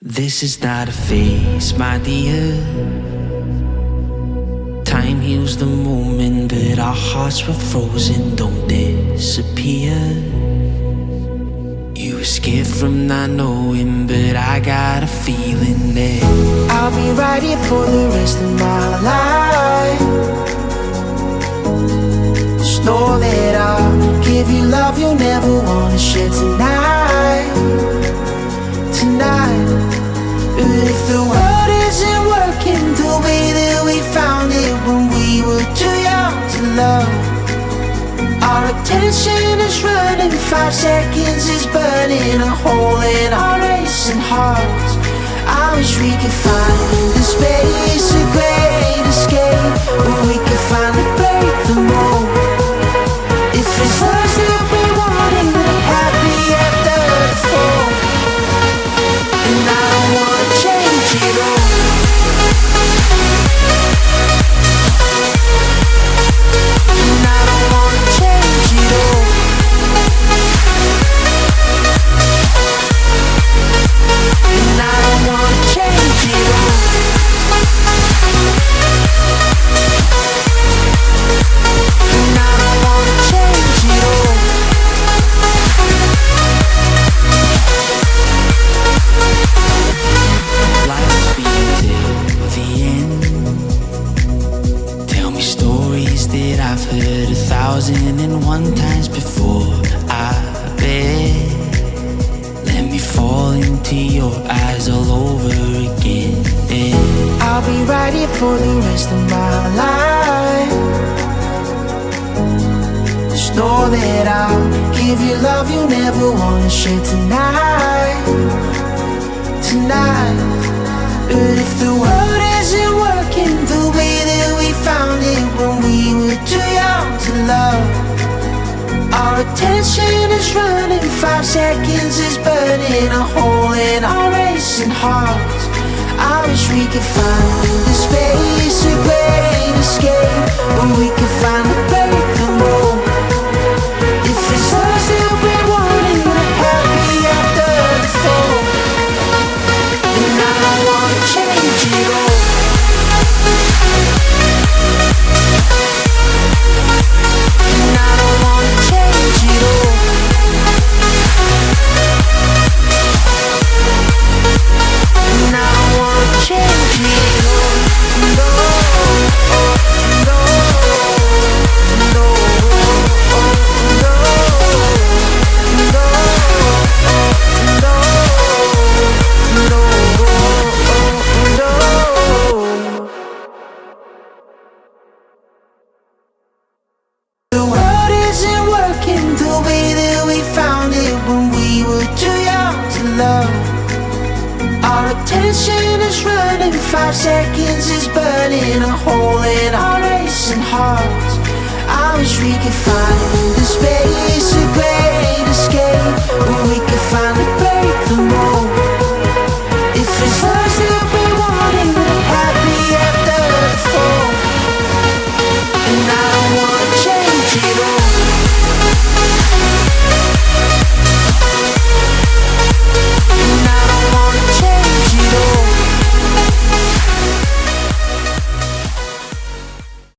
This is not a phase, my dear. Time heals the moment, but our hearts were frozen, don't disappear. You were scared from not knowing, but I got a feeling that I'll be right here for the rest of my life. Just know that I'll give you love you'll never wanna share tonight. But if the world isn't working the way that we found it when we were too young to love, our attention is running, 5 seconds is burning a hole in our racing hearts. I wish we could find the space, a great escape, where we could finally break the mold. If it's us that we wanted, happy after the fall. And I don't wanna change it all. And I don't wanna change it all. And I don't wanna change it all. And I don't wanna change it all. Life's been till the end. Tell me stories that I've heard 1,001 times before. I bet. Let me fall into your eyes all over again. I'll be right here for the rest of my life. Just know that I'll give you love you never wanna share tonight. But if the world isn't working the way that we found it when we were too young to love, our attention is running, 5 seconds is burning a hole in our racing hearts. I wish we could find the space, a great escape, where we could finally break the mold. If it's us that we're wanting, we're happy after the fall. And I don't wanna change it all. And I don't wanna change it all. And I don't wanna change it all. No, no, no, no, no. The world isn't working the way that we found it when we were too young to love. Our attention is running, 5 seconds is burning a hole in our racing hearts. I wish we could find the space,